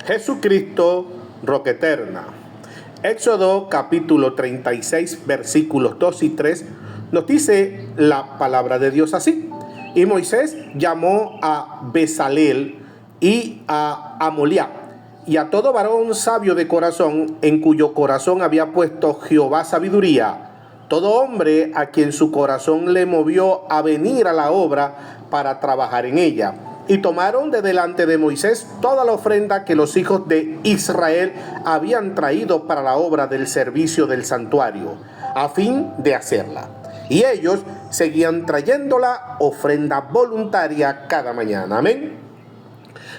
Jesucristo, roca eterna. Éxodo capítulo 36, versículos 2 y 3, nos dice la palabra de Dios así. Y Moisés llamó a Bezaleel y a Aholiab, y a todo varón sabio de corazón, en cuyo corazón había puesto Jehová sabiduría, todo hombre a quien su corazón le movió a venir a la obra para trabajar en ella. Y tomaron de delante de Moisés toda la ofrenda que los hijos de Israel habían traído para la obra del servicio del santuario, a fin de hacerla. Y ellos seguían trayendo la ofrenda voluntaria cada mañana. Amén.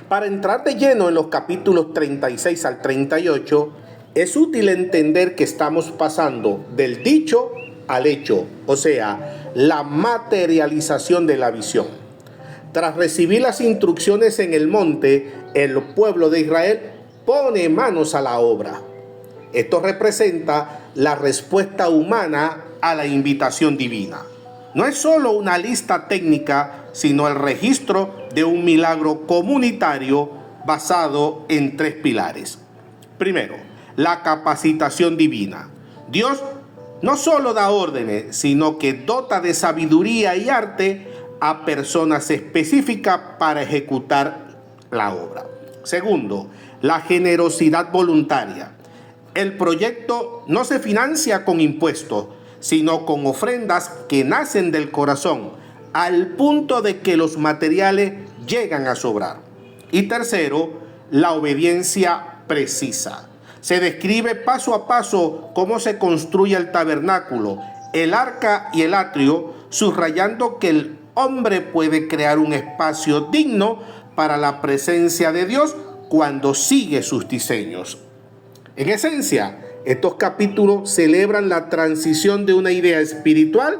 Para entrar de lleno en los capítulos 36 al 38, es útil entender que estamos pasando del dicho al hecho, o sea, la materialización de la visión. Tras recibir las instrucciones en el monte, el pueblo de Israel pone manos a la obra. Esto representa la respuesta humana a la invitación divina. No es solo una lista técnica, sino el registro de un milagro comunitario basado en tres pilares. Primero, la capacitación divina. Dios no solo da órdenes, sino que dota de sabiduría y arte a personas específicas para ejecutar la obra. Segundo, la generosidad voluntaria. El proyecto no se financia con impuestos, sino con ofrendas que nacen del corazón, al punto de que los materiales llegan a sobrar. Y tercero, la obediencia precisa. Se describe paso a paso cómo se construye el tabernáculo, el arca y el atrio, subrayando que el hombre puede crear un espacio digno para la presencia de Dios cuando sigue sus diseños. En esencia, estos capítulos celebran la transición de una idea espiritual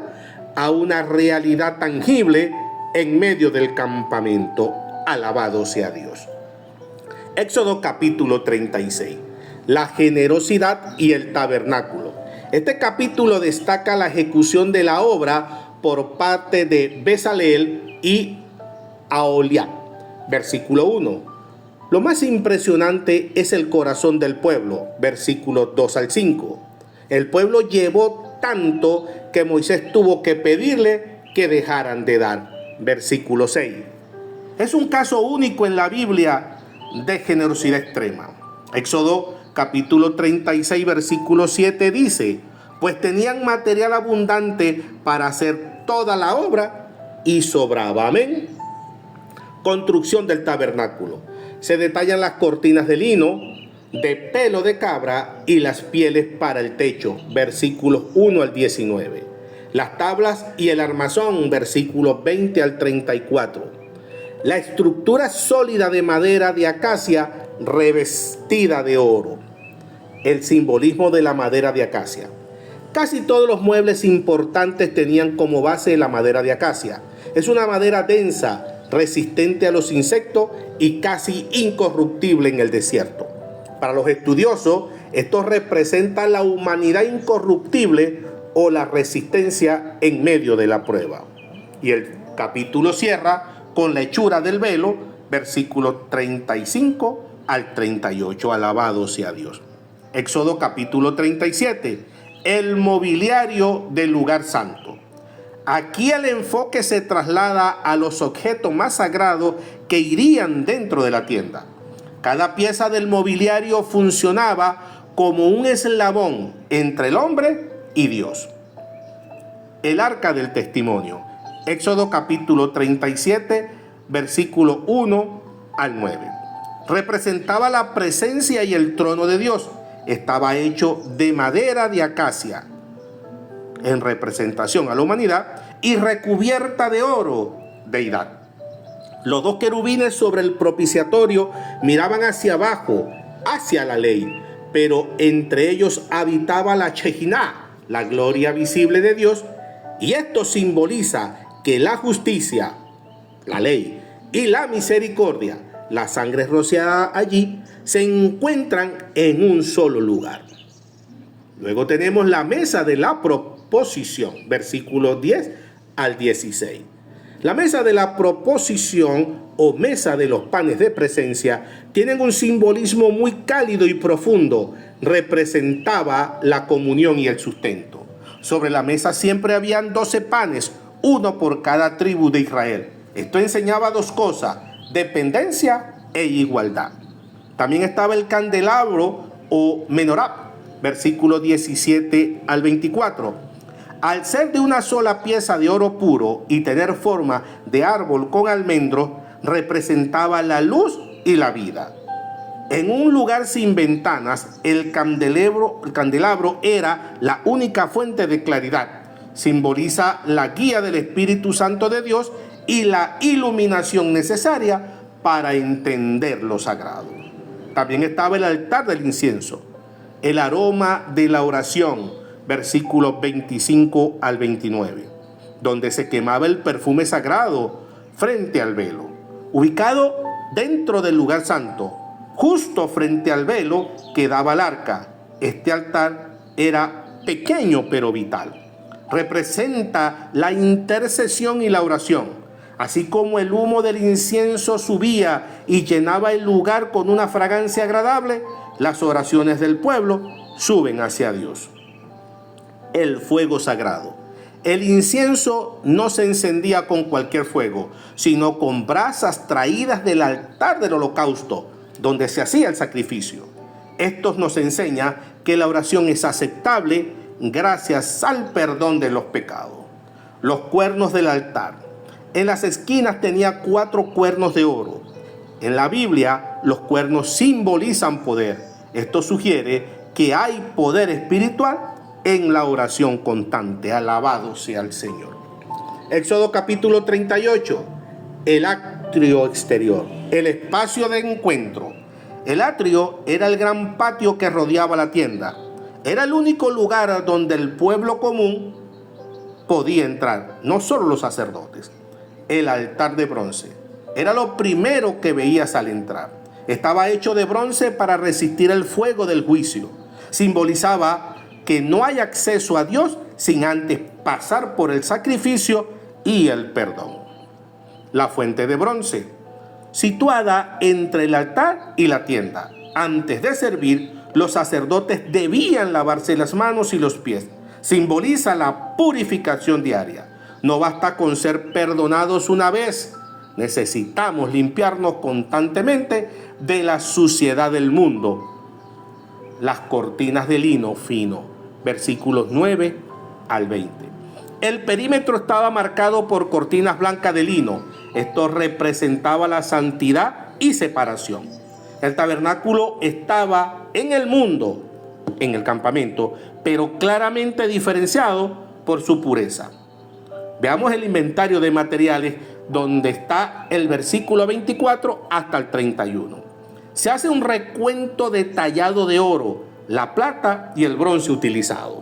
a una realidad tangible en medio del campamento. Alabado sea Dios. Éxodo capítulo 36. La generosidad y el tabernáculo. Este capítulo destaca la ejecución de la obra por parte de Bezaleel y Aholiab. Versículo 1. Lo más impresionante es el corazón del pueblo. Versículos 2 al 5. El pueblo llevó tanto que Moisés tuvo que pedirle que dejaran de dar. Versículo 6. Es un caso único en la Biblia de generosidad extrema. Éxodo capítulo 36, versículo 7 dice: pues tenían material abundante para hacer toda la obra y sobraba. Amén. Construcción del tabernáculo. Se detallan las cortinas de lino, de pelo de cabra y las pieles para el techo. Versículos 1 al 19. Las tablas y el armazón. Versículos 20 al 34. La estructura sólida de madera de acacia revestida de oro. El simbolismo de la madera de acacia. Casi todos los muebles importantes tenían como base la madera de acacia. Es una madera densa, resistente a los insectos y casi incorruptible en el desierto. Para los estudiosos, esto representa la humanidad incorruptible o la resistencia en medio de la prueba. Y el capítulo cierra con la hechura del velo, versículos 35 al 38. Alabado sea Dios. Éxodo capítulo 37. El mobiliario del lugar santo. Aquí el enfoque se traslada a los objetos más sagrados que irían dentro de la tienda. Cada pieza del mobiliario funcionaba como un eslabón entre el hombre y Dios. El arca del testimonio. Éxodo capítulo 37, versículo 1 al 9. Representaba la presencia y el trono de Dios. Estaba hecho de madera de acacia, en representación a la humanidad, y recubierta de oro, deidad. Los dos querubines sobre el propiciatorio miraban hacia abajo, hacia la ley, pero entre ellos habitaba la Shekinah, la gloria visible de Dios, y esto simboliza que la justicia, la ley, y la misericordia, la sangre rociada allí, se encuentran en un solo lugar. Luego tenemos la mesa de la proposición, versículos 10 al 16. La mesa de la proposición o mesa de los panes de presencia tienen un simbolismo muy cálido y profundo. Representaba la comunión y el sustento. Sobre la mesa siempre habían 12 panes, uno por cada tribu de Israel. Esto enseñaba dos cosas: dependencia e igualdad. También estaba el candelabro o menorá, versículos 17 al 24. Al ser de una sola pieza de oro puro y tener forma de árbol con almendros, representaba la luz y la vida. En un lugar sin ventanas, el candelabro era la única fuente de claridad. Simboliza la guía del Espíritu Santo de Dios y la iluminación necesaria para entender lo sagrado. También estaba el altar del incienso, el aroma de la oración, versículos 25 al 29, donde se quemaba el perfume sagrado frente al velo. Ubicado dentro del lugar santo, justo frente al velo quedaba el arca. Este altar era pequeño pero vital. Representa la intercesión y la oración. Así como el humo del incienso subía y llenaba el lugar con una fragancia agradable, las oraciones del pueblo suben hacia Dios. El fuego sagrado. El incienso no se encendía con cualquier fuego, sino con brasas traídas del altar del holocausto, donde se hacía el sacrificio. Esto nos enseña que la oración es aceptable gracias al perdón de los pecados. Los cuernos del altar. En las esquinas tenía 4 cuernos de oro. En la Biblia, los cuernos simbolizan poder. Esto sugiere que hay poder espiritual en la oración constante. Alabado sea el Señor. Éxodo capítulo 38. El atrio exterior, el espacio de encuentro. El atrio era el gran patio que rodeaba la tienda. Era el único lugar donde el pueblo común podía entrar, no solo los sacerdotes. El altar de bronce era lo primero que veías al entrar. Estaba hecho de bronce para resistir el fuego del juicio. Simbolizaba que no hay acceso a Dios sin antes pasar por el sacrificio y el perdón. La fuente de bronce, situada entre el altar y la tienda. Antes de servir, los sacerdotes debían lavarse las manos y los pies. Simboliza la purificación diaria. No basta con ser perdonados una vez. Necesitamos limpiarnos constantemente de la suciedad del mundo. Las cortinas de lino fino, versículos 9 al 20. El perímetro estaba marcado por cortinas blancas de lino. Esto representaba la santidad y separación. El tabernáculo estaba en el mundo, en el campamento, pero claramente diferenciado por su pureza. Veamos el inventario de materiales donde está el versículo 24 hasta el 31. Se hace un recuento detallado de oro, la plata y el bronce utilizado.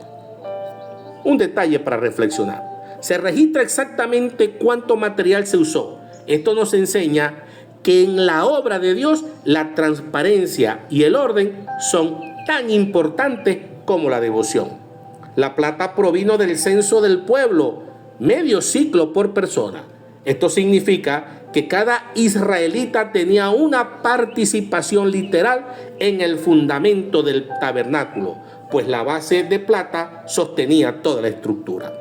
Un detalle para reflexionar. Se registra exactamente cuánto material se usó. Esto nos enseña que en la obra de Dios la transparencia y el orden son tan importantes como la devoción. La plata provino del censo del pueblo, medio ciclo por persona. Esto significa que cada israelita tenía una participación literal en el fundamento del tabernáculo, pues la base de plata sostenía toda la estructura.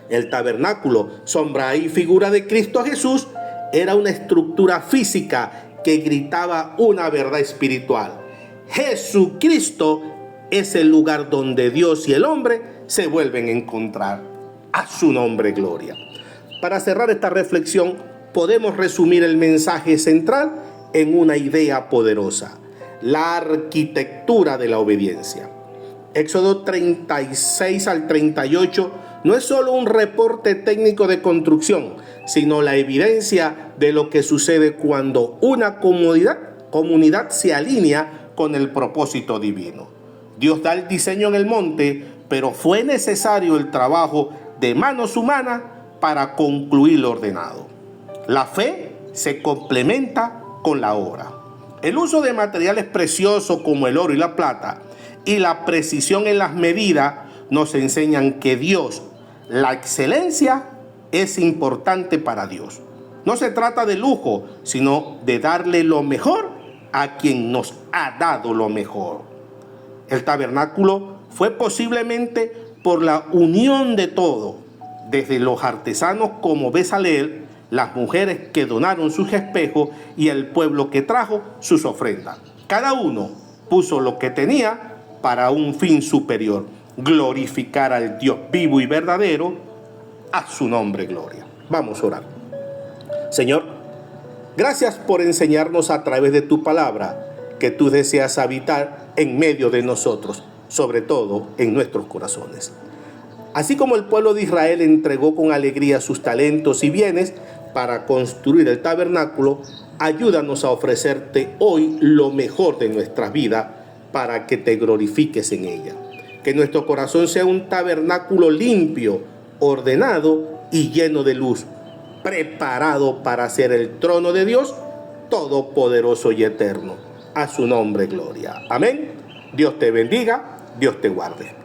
El tabernáculo, sombra y figura de Cristo Jesús, era una estructura física que gritaba una verdad espiritual. Jesucristo es el lugar donde Dios y el hombre se vuelven a encontrar. A su nombre, gloria. Para cerrar esta reflexión, podemos resumir el mensaje central en una idea poderosa: la arquitectura de la obediencia. Éxodo 36 al 38 no es solo un reporte técnico de construcción, sino la evidencia de lo que sucede cuando una comunidad se alinea con el propósito divino. Dios da el diseño en el monte, pero fue necesario el trabajo de manos humanas para concluir lo ordenado. La fe se complementa con la obra. El uso de materiales preciosos como el oro y la plata y la precisión en las medidas nos enseñan que Dios, la excelencia, es importante para Dios. No se trata de lujo, sino de darle lo mejor a quien nos ha dado lo mejor. El tabernáculo fue posiblemente por la unión de todo, desde los artesanos como Bezaleel, las mujeres que donaron sus espejos y el pueblo que trajo sus ofrendas. Cada uno puso lo que tenía para un fin superior: glorificar al Dios vivo y verdadero. A su nombre gloria. Vamos a orar. Señor, gracias por enseñarnos a través de tu palabra que tú deseas habitar en medio de nosotros, sobre todo en nuestros corazones. Así como el pueblo de Israel entregó con alegría sus talentos y bienes para construir el tabernáculo, ayúdanos a ofrecerte hoy lo mejor de nuestra vida para que te glorifiques en ella. Que nuestro corazón sea un tabernáculo limpio, ordenado y lleno de luz, preparado para ser el trono de Dios todopoderoso y eterno. A su nombre gloria. Amén. Dios te bendiga, Dios te guarde.